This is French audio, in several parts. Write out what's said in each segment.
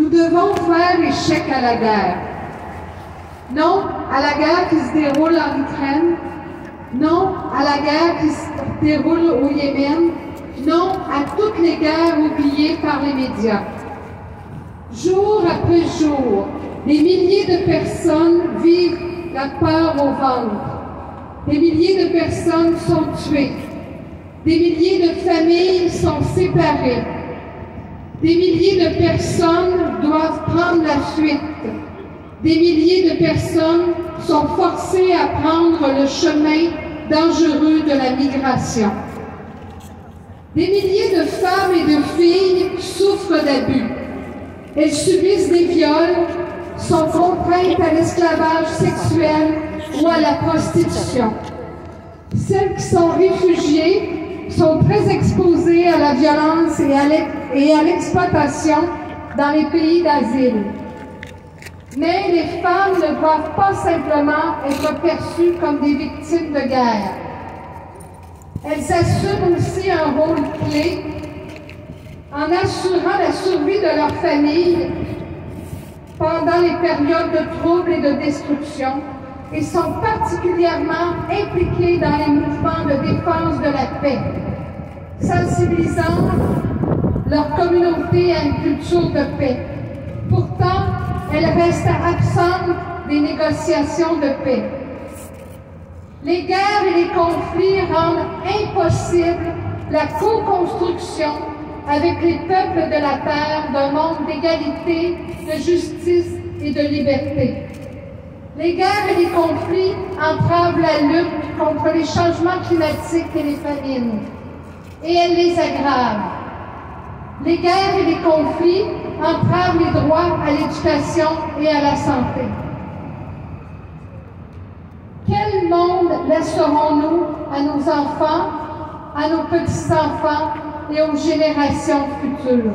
Nous devons faire échec à la guerre. Non à la guerre qui se déroule en Ukraine. Non à la guerre qui se déroule au Yémen. Non à toutes les guerres oubliées par les médias. Jour après jour, des milliers de personnes vivent la peur au ventre. Des milliers de personnes sont tuées. Des milliers de familles sont séparées. Des milliers de personnes doivent prendre la fuite. Des milliers de personnes sont forcées à prendre le chemin dangereux de la migration. Des milliers de femmes et de filles souffrent d'abus. Elles subissent des viols, sont contraintes à l'esclavage sexuel ou à la prostitution. Celles qui sont réfugiées sont très exposées à la violence et à l'exploitation dans les pays d'asile. Mais les femmes ne doivent pas simplement être perçues comme des victimes de guerre. Elles assument aussi un rôle clé en assurant la survie de leur famille pendant les périodes de troubles et de destruction et sont particulièrement impliquées dans les mouvements de défense de la paix, sensibilisant leur communauté à une culture de paix. Pourtant, elles restent absentes des négociations de paix. Les guerres et les conflits rendent impossible la co-construction avec les peuples de la Terre d'un monde d'égalité, de justice et de liberté. Les guerres et les conflits entravent la lutte contre les changements climatiques et les famines, et elles les aggravent. Les guerres et les conflits entravent les droits à l'éducation et à la santé. Quel monde laisserons-nous à nos enfants, à nos petits-enfants et aux générations futures?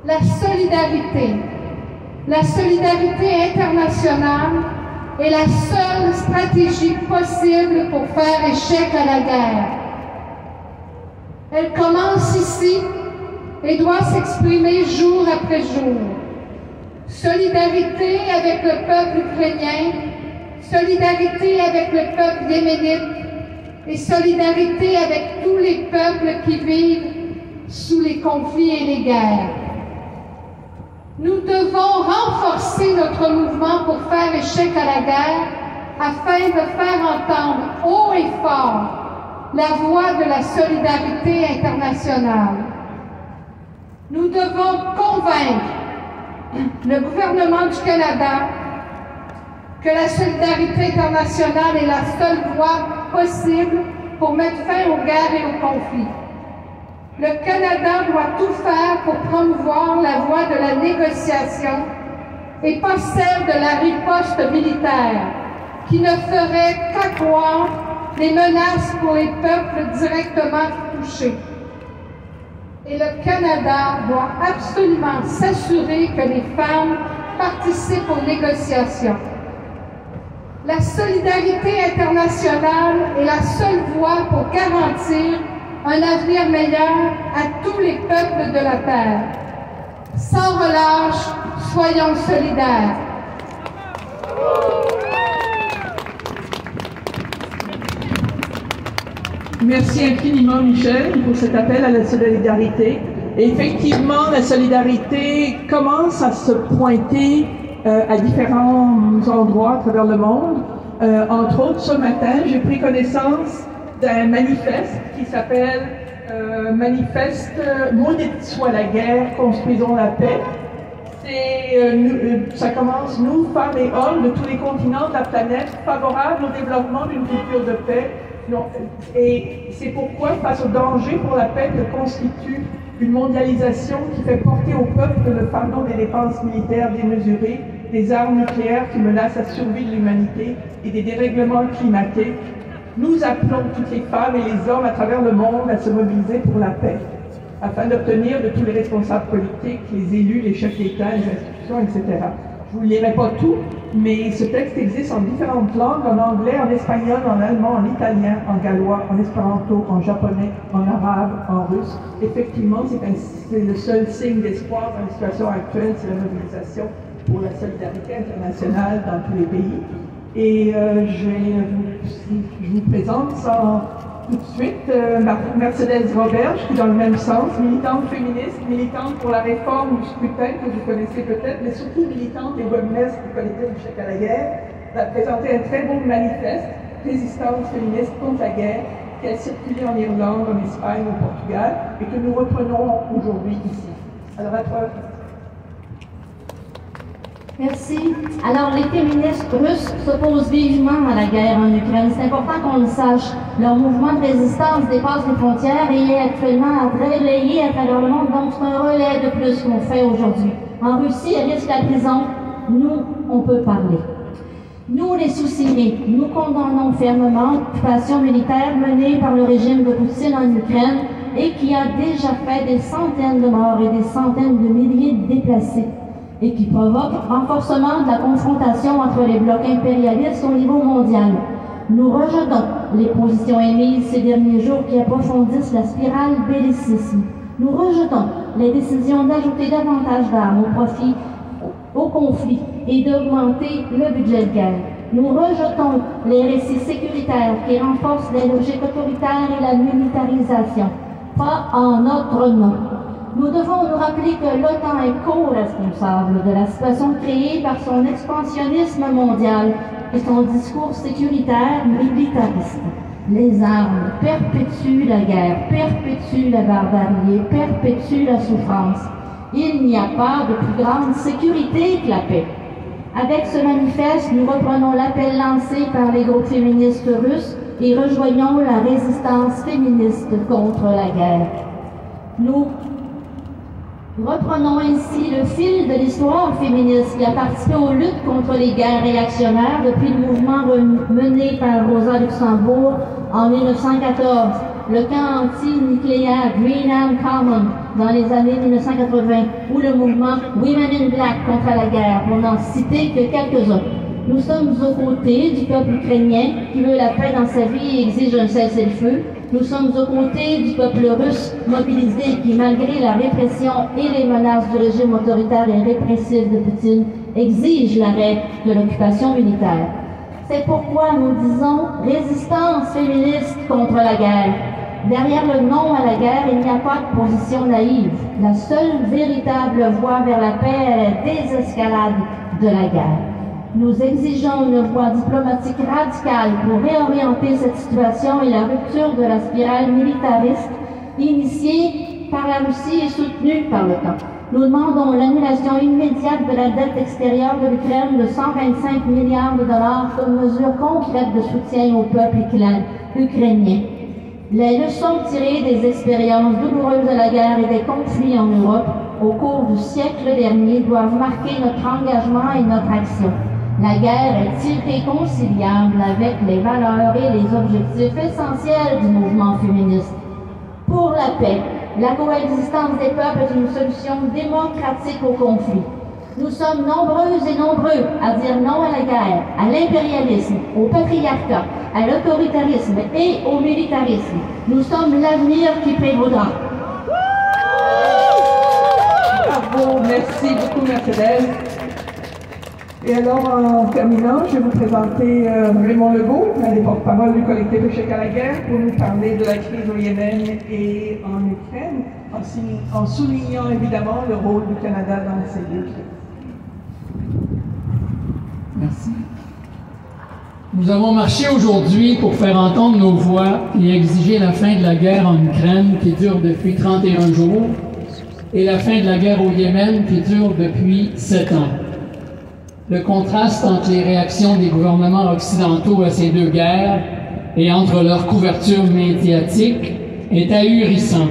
La solidarité internationale est la seule stratégie possible pour faire échec à la guerre. Elle commence ici et doit s'exprimer jour après jour. Solidarité avec le peuple ukrainien, solidarité avec le peuple yéménite et solidarité avec tous les peuples qui vivent sous les conflits et les guerres. Nous devons renforcer notre mouvement pour faire échec à la guerre afin de faire entendre haut et fort la voix de la solidarité internationale. Nous devons convaincre le gouvernement du Canada que la solidarité internationale est la seule voie possible pour mettre fin aux guerres et aux conflits. Le Canada doit tout faire pour promouvoir la voie de la négociation et pas celle de la riposte militaire, qui ne ferait qu'accroître les menaces pour les peuples directement touchés. Et le Canada doit absolument s'assurer que les femmes participent aux négociations. La solidarité internationale est la seule voie pour garantir un avenir meilleur à tous les peuples de la Terre. Sans relâche, soyons solidaires. Merci infiniment, Michel, pour cet appel à la solidarité. Et effectivement, la solidarité commence à se pointer à différents endroits à travers le monde. Entre autres, ce matin, j'ai pris connaissance d'un manifeste qui s'appelle Manifeste Maudite soit la guerre, construisons la paix. Ça commence, nous, femmes et hommes de tous les continents de la planète, favorables au développement d'une culture de paix. Et c'est pourquoi, face au danger pour la paix que constitue une mondialisation qui fait porter au peuple le fardeau des dépenses militaires démesurées, des armes nucléaires qui menacent la survie de l'humanité et des dérèglements climatiques, nous appelons toutes les femmes et les hommes à travers le monde à se mobiliser pour la paix, afin d'obtenir de tous les responsables politiques, les élus, les chefs d'État, les institutions, etc. Je Je ne vous lirai pas tout, mais ce texte existe en différentes langues, en anglais, en espagnol, en allemand, en italien, en gallois, en espéranto, en japonais, en arabe, en russe. Effectivement, c'est le seul signe d'espoir dans la situation actuelle, c'est la mobilisation pour la solidarité internationale dans tous les pays. Et je vous présente tout de suite Mercedes Roberge, qui dans le même sens, militante féministe, militante pour la réforme du scrutin, que vous connaissez peut-être, mais surtout militante et webmestre du collectif du chèque à la guerre, va présenter un très beau manifeste, Résistance féministe contre la guerre, qui a circulé en Irlande, en Espagne, au Portugal, et que nous reprenons aujourd'hui ici. Alors à toi. Merci. Alors, les féministes russes s'opposent vivement à la guerre en Ukraine. C'est important qu'on le sache. Leur mouvement de résistance dépasse les frontières et est actuellement relayé à travers le monde. Donc, c'est un relais de plus qu'on fait aujourd'hui. En Russie, elle risque la prison. Nous, on peut parler. Nous, les sous-signés, nous condamnons fermement l'occupation militaire menée par le régime de Poutine en Ukraine et qui a déjà fait des centaines de morts et des centaines de milliers de déplacés, et qui provoque renforcement de la confrontation entre les blocs impérialistes au niveau mondial. Nous rejetons les positions émises ces derniers jours qui approfondissent la spirale bellicisme. Nous rejetons les décisions d'ajouter davantage d'armes au conflit et d'augmenter le budget de guerre. Nous rejetons les récits sécuritaires qui renforcent les logiques autoritaires et la militarisation. Pas en notre nom. Nous devons nous rappeler que l'OTAN est co-responsable de la situation créée par son expansionnisme mondial et son discours sécuritaire militariste. Les armes perpétuent la guerre, perpétuent la barbarie, perpétuent la souffrance. Il n'y a pas de plus grande sécurité que la paix. Avec ce manifeste, nous reprenons l'appel lancé par les groupes féministes russes et rejoignons la résistance féministe contre la guerre. Nous reprenons ainsi le fil de l'histoire féministe qui a participé aux luttes contre les guerres réactionnaires depuis le mouvement mené par Rosa Luxembourg en 1914, le camp anti-nucléaire Greenham Common dans les années 1980, ou le mouvement Women in Black contre la guerre, pour n'en citer que quelques-uns. Nous sommes aux côtés du peuple ukrainien qui veut la paix dans sa vie et exige un cessez-le-feu. Nous sommes aux côtés du peuple russe mobilisé qui, malgré la répression et les menaces du régime autoritaire et répressif de Poutine, exige l'arrêt de l'occupation militaire. C'est pourquoi nous disons résistance féministe contre la guerre. Derrière le non à la guerre, il n'y a pas de position naïve. La seule véritable voie vers la paix est la désescalade de la guerre. Nous exigeons une voie diplomatique radicale pour réorienter cette situation et la rupture de la spirale militariste initiée par la Russie et soutenue par l'OTAN. Nous demandons l'annulation immédiate de la dette extérieure de l'Ukraine de 125 milliards de dollars comme mesure concrète de soutien au peuple ukrainien. Les leçons tirées des expériences douloureuses de la guerre et des conflits en Europe au cours du siècle dernier doivent marquer notre engagement et notre action. La guerre est irréconciliable avec les valeurs et les objectifs essentiels du mouvement féministe. Pour la paix, la coexistence des peuples est une solution démocratique au conflit. Nous sommes nombreuses et nombreux à dire non à la guerre, à l'impérialisme, au patriarcat, à l'autoritarisme et au militarisme. Nous sommes l'avenir qui prévaudra. Bravo, merci beaucoup Mercedes. Et alors, en terminant, je vais vous présenter Raymond Legault, un des porte-parole du collectif Échec à la guerre, pour nous parler de la crise au Yémen et en Ukraine, en soulignant évidemment le rôle du Canada dans ces deux crises. Merci. Nous avons marché aujourd'hui pour faire entendre nos voix et exiger la fin de la guerre en Ukraine qui dure depuis 31 jours et la fin de la guerre au Yémen qui dure depuis 7 ans. Le contraste entre les réactions des gouvernements occidentaux à ces deux guerres et entre leur couverture médiatique est ahurissant.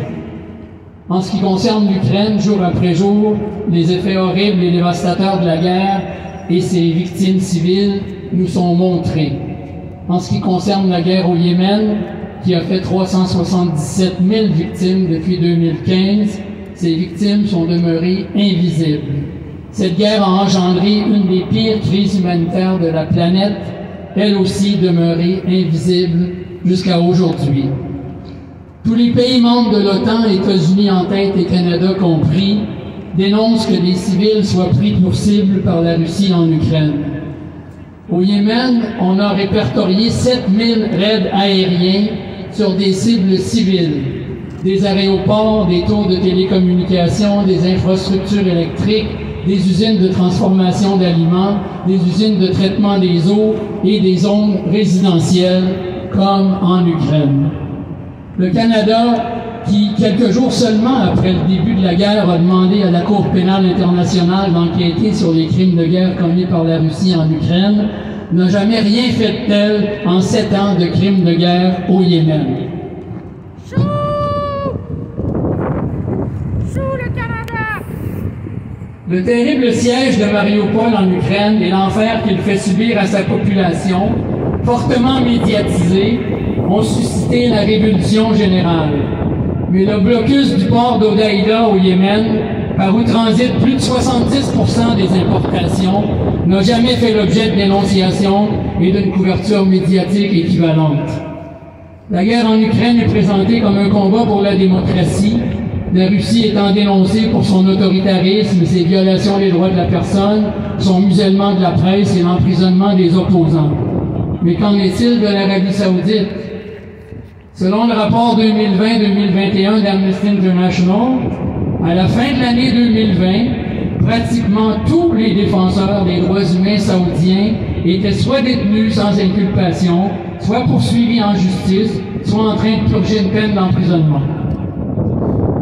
En ce qui concerne l'Ukraine, jour après jour, les effets horribles et dévastateurs de la guerre et ses victimes civiles nous sont montrés. En ce qui concerne la guerre au Yémen, qui a fait 377 000 victimes depuis 2015, ces victimes sont demeurées invisibles. Cette guerre a engendré une des pires crises humanitaires de la planète, elle aussi demeurée invisible jusqu'à aujourd'hui. Tous les pays membres de l'OTAN, États-Unis en tête et Canada compris, dénoncent que des civils soient pris pour cible par la Russie en Ukraine. Au Yémen, on a répertorié 7000 raids aériens sur des cibles civiles, des aéroports, des tours de télécommunications, des infrastructures électriques, des usines de transformation d'aliments, des usines de traitement des eaux et des zones résidentielles, comme en Ukraine. Le Canada, qui, quelques jours seulement après le début de la guerre, a demandé à la Cour pénale internationale d'enquêter sur les crimes de guerre commis par la Russie en Ukraine, n'a jamais rien fait de tel en 7 ans de crimes de guerre au Yémen. Le terrible siège de Mariupol en Ukraine et l'enfer qu'il fait subir à sa population, fortement médiatisé, ont suscité la révulsion générale. Mais le blocus du port d'Hodeïda au Yémen, par où transitent plus de 70% des importations, n'a jamais fait l'objet de dénonciation et d'une couverture médiatique équivalente. La guerre en Ukraine est présentée comme un combat pour la démocratie, la Russie étant dénoncée pour son autoritarisme, ses violations des droits de la personne, son musellement de la presse et l'emprisonnement des opposants. Mais qu'en est-il de l'Arabie saoudite? Selon le rapport 2020-2021 d'Amnesty International, à la fin de l'année 2020, pratiquement tous les défenseurs des droits humains saoudiens étaient soit détenus sans inculpation, soit poursuivis en justice, soit en train de purger une peine d'emprisonnement.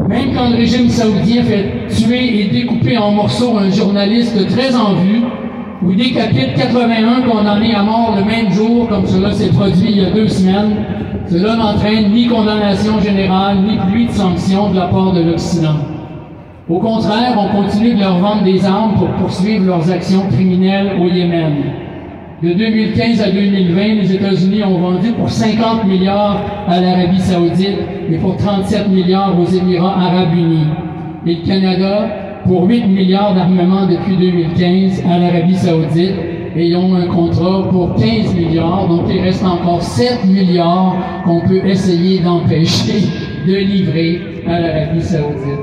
Même quand le régime saoudien fait tuer et découper en morceaux un journaliste très en vue, ou décapite 81 condamnés à mort le même jour, comme cela s'est produit il y a 2 semaines, cela n'entraîne ni condamnation générale, ni pluie de sanctions de la part de l'Occident. Au contraire, on continue de leur vendre des armes pour poursuivre leurs actions criminelles au Yémen. De 2015 à 2020, les États-Unis ont vendu pour 50 milliards à l'Arabie saoudite et pour 37 milliards aux Émirats arabes unis. Et le Canada pour 8 milliards d'armements depuis 2015 à l'Arabie saoudite et ils ont un contrat pour 15 milliards, donc il reste encore 7 milliards qu'on peut essayer d'empêcher de livrer à l'Arabie saoudite.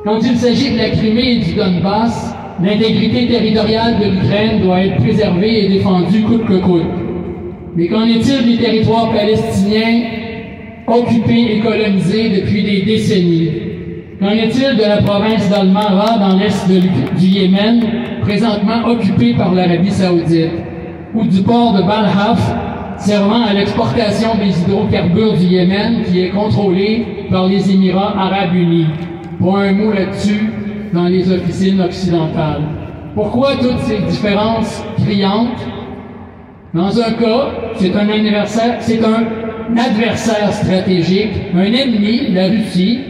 Quand il s'agit de la Crimée et du Donbass, l'intégrité territoriale de l'Ukraine doit être préservée et défendue coûte que coûte. Mais qu'en est-il des territoires palestiniens occupés et colonisés depuis des décennies? Qu'en est-il de la province d'Al-Mara dans l'est du Yémen, présentement occupée par l'Arabie saoudite, ou du port de Balhaf, servant à l'exportation des hydrocarbures du Yémen, qui est contrôlé par les Émirats arabes unis? Pour un mot là-dessus, dans les officines occidentales. Pourquoi toutes ces différences criantes? Dans un cas, c'est un adversaire stratégique, un ennemi, la Russie,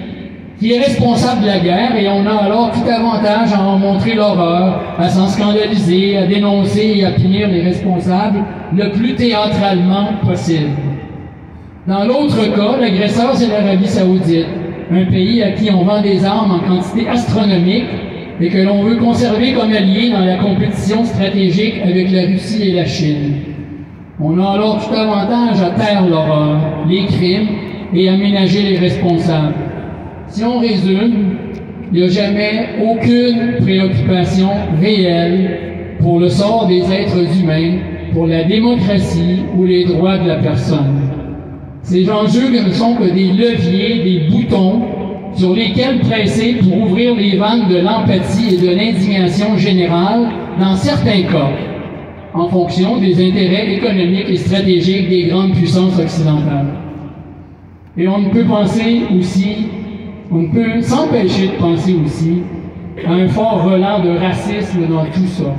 qui est responsable de la guerre, et on a alors tout avantage à en montrer l'horreur, à s'en scandaliser, à dénoncer et à punir les responsables le plus théâtralement possible. Dans l'autre cas, l'agresseur, c'est l'Arabie saoudite, un pays à qui on vend des armes en quantité astronomique et que l'on veut conserver comme allié dans la compétition stratégique avec la Russie et la Chine. On a alors tout avantage à taire l'horreur, les crimes et à ménager les responsables. Si on résume, il n'y a jamais aucune préoccupation réelle pour le sort des êtres humains, pour la démocratie ou les droits de la personne. Ces enjeux ne sont que des leviers, des boutons sur lesquels presser pour ouvrir les vannes de l'empathie et de l'indignation générale dans certains cas, en fonction des intérêts économiques et stratégiques des grandes puissances occidentales. Et on ne peut s'empêcher de penser aussi à un fort relent de racisme dans tout ça.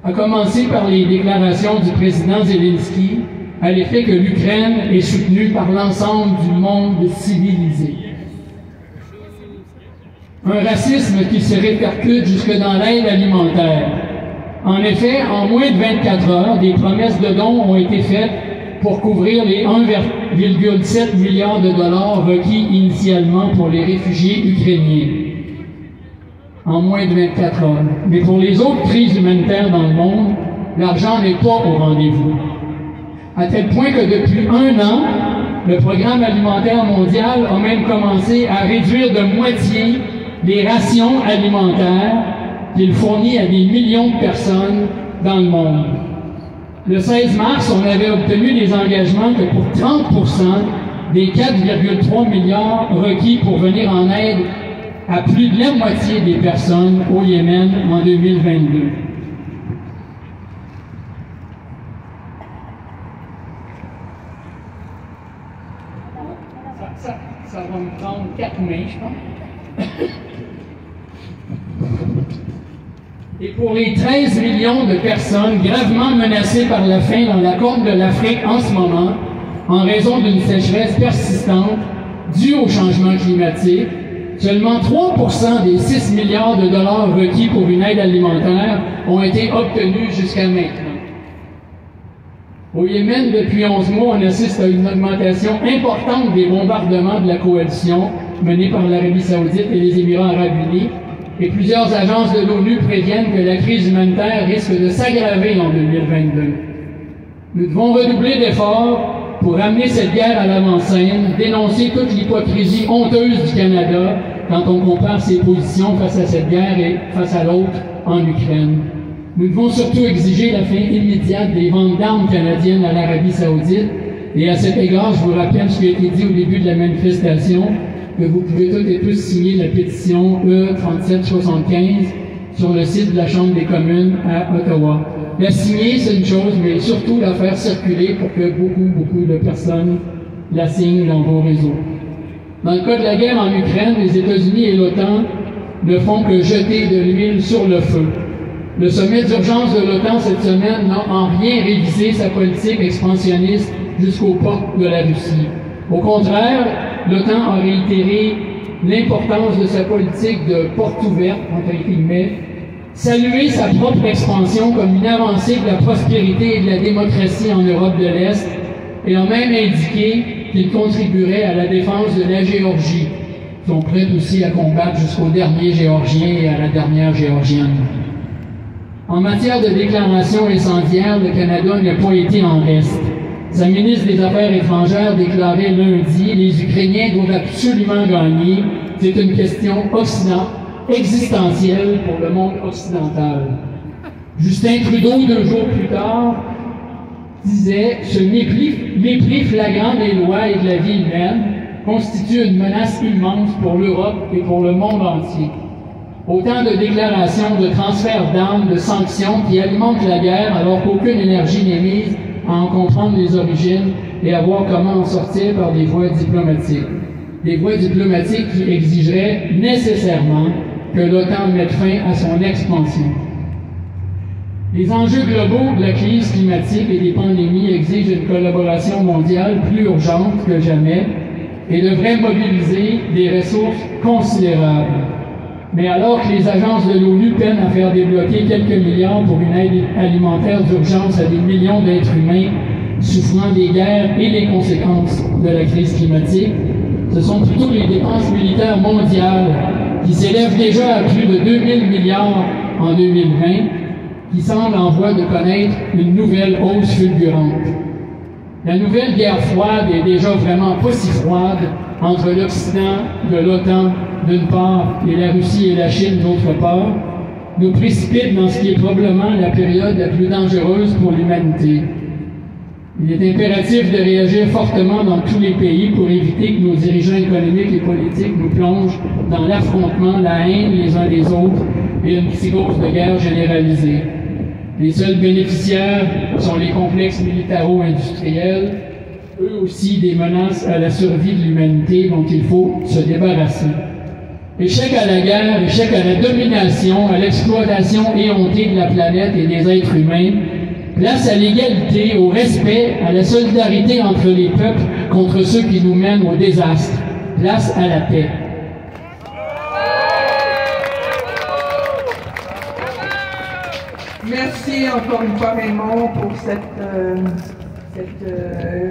À commencer par les déclarations du président Zelensky à l'effet que l'Ukraine est soutenue par l'ensemble du monde civilisé. Un racisme qui se répercute jusque dans l'aide alimentaire. En effet, en moins de 24 heures, des promesses de dons ont été faites pour couvrir les 1,7 milliard de dollars requis initialement pour les réfugiés ukrainiens. en moins de 24 heures. Mais pour les autres crises humanitaires dans le monde, l'argent n'est pas au rendez-vous. À tel point que depuis 1 an, le Programme alimentaire mondial a même commencé à réduire de moitié les rations alimentaires qu'il fournit à des millions de personnes dans le monde. Le 16 mars, on avait obtenu des engagements que pour 30% des 4,3 milliards requis pour venir en aide à plus de la moitié des personnes au Yémen en 2022. Ça va me prendre 4 mains, je pense. Et pour les 13 millions de personnes gravement menacées par la faim dans la corne de l'Afrique en ce moment, en raison d'une sécheresse persistante due au changement climatique, seulement 3% des 6 milliards de dollars requis pour une aide alimentaire ont été obtenus jusqu'à maintenant. Au Yémen, depuis 11 mois, on assiste à une augmentation importante des bombardements de la coalition menée par l'Arabie saoudite et les Émirats arabes unis, et plusieurs agences de l'ONU préviennent que la crise humanitaire risque de s'aggraver en 2022. Nous devons redoubler d'efforts pour ramener cette guerre à l'avant-scène, dénoncer toute l'hypocrisie honteuse du Canada quand on compare ses positions face à cette guerre et face à l'autre en Ukraine. Nous devons surtout exiger la fin immédiate des ventes d'armes canadiennes à l'Arabie saoudite. Et à cet égard, je vous rappelle ce qui a été dit au début de la manifestation, que vous pouvez toutes et tous signer la pétition E3775 sur le site de la Chambre des communes à Ottawa. La signer, c'est une chose, mais surtout la faire circuler pour que beaucoup de personnes la signent dans vos réseaux. Dans le cas de la guerre en Ukraine, les États-Unis et l'OTAN ne font que jeter de l'huile sur le feu. Le sommet d'urgence de l'OTAN cette semaine n'a en rien révisé sa politique expansionniste jusqu'aux portes de la Russie. Au contraire, l'OTAN a réitéré l'importance de sa politique de porte ouverte, entre guillemets, salué sa propre expansion comme une avancée de la prospérité et de la démocratie en Europe de l'Est, et a même indiqué qu'il contribuerait à la défense de la Géorgie, qui sont prêts aussi à combattre jusqu'au dernier Géorgien et à la dernière Géorgienne. En matière de déclaration incendiaire, le Canada n'a pas été en reste. Sa ministre des Affaires étrangères déclarait lundi « Les Ukrainiens doivent absolument gagner. C'est une question existentielle pour le monde occidental. » Justin Trudeau, 2 jours plus tard, disait « Ce mépris flagrant des lois et de la vie humaine constitue une menace immense pour l'Europe et pour le monde entier. » Autant de déclarations, de transferts d'armes, de sanctions qui alimentent la guerre alors qu'aucune énergie n'est mise à en comprendre les origines et à voir comment en sortir par des voies diplomatiques. Des voies diplomatiques qui exigeraient nécessairement que l'OTAN mette fin à son expansion. Les enjeux globaux de la crise climatique et des pandémies exigent une collaboration mondiale plus urgente que jamais et devraient mobiliser des ressources considérables. Mais alors que les agences de l'ONU peinent à faire débloquer quelques milliards pour une aide alimentaire d'urgence à des millions d'êtres humains souffrant des guerres et des conséquences de la crise climatique, ce sont plutôt les dépenses militaires mondiales qui s'élèvent déjà à plus de 2000 milliards en 2020 qui semblent en voie de connaître une nouvelle hausse fulgurante. La nouvelle guerre froide est déjà vraiment pas si froide entre l'Occident de l'OTAN d'une part et la Russie et la Chine d'autre part, nous précipite dans ce qui est probablement la période la plus dangereuse pour l'humanité. Il est impératif de réagir fortement dans tous les pays pour éviter que nos dirigeants économiques et politiques nous plongent dans l'affrontement, la haine les uns des autres et une psychose de guerre généralisée. Les seuls bénéficiaires sont les complexes militaro-industriels, eux aussi des menaces à la survie de l'humanité dont il faut se débarrasser. Échec à la guerre, échec à la domination, à l'exploitation éhontée de la planète et des êtres humains, place à l'égalité, au respect, à la solidarité entre les peuples contre ceux qui nous mènent au désastre. Place à la paix. Merci encore une fois, Raymond, pour cette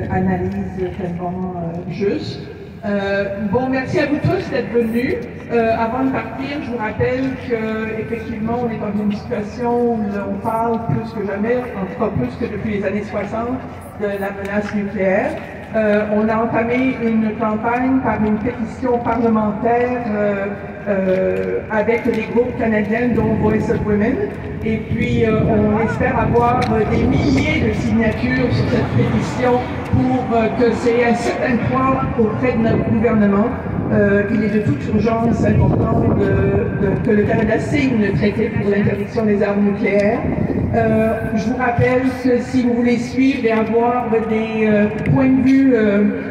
analyse tellement juste. Bon, merci à vous tous d'être venus. Avant de partir, je vous rappelle qu'effectivement, on est dans une situation où on parle plus que jamais, en tout cas plus que depuis les années 60, de la menace nucléaire. On a entamé une campagne par une pétition parlementaire avec les groupes canadiens dont Voice of Women. Et puis, on espère avoir des milliers de signatures sur cette pétition pour que c'est un certain point auprès de notre gouvernement. Il est de toute urgence important que le Canada signe le traité pour l'interdiction des armes nucléaires. Je vous rappelle que si vous voulez suivre et avoir des points de vue,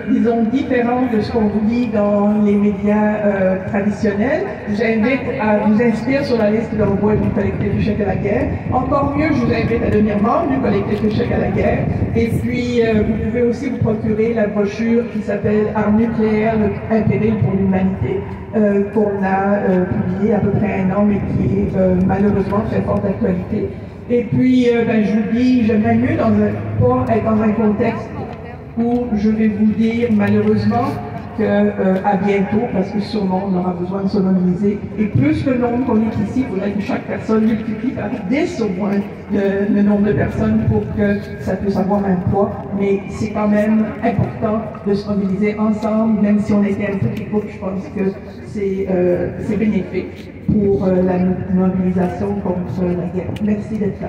disons, différents de ce qu'on vous dit dans les médias traditionnels, je vous invite à vous inscrire sur la liste d'envoi du collectif Échec à la guerre. Encore mieux, je vous invite à devenir membre du collectif Échec à la guerre. Et puis, vous pouvez aussi vous procurer la brochure qui s'appelle « Armes nucléaires, un péril pour l'humanité », qu'on a publiée à peu près un an, mais qui est malheureusement très forte d'actualité. Et puis, je vous dis, j'aimerais mieux pas être dans un contexte où je vais vous dire, malheureusement, à bientôt, parce que sûrement on aura besoin de se mobiliser. Et plus le nombre qu'on est ici, il faudrait que chaque personne multiplie par 10 au moins le nombre de personnes pour que ça puisse avoir un poids. Mais c'est quand même important de se mobiliser ensemble, même si on était un petit groupe, je pense que c'est bénéfique pour la mobilisation contre la guerre. Merci d'être là.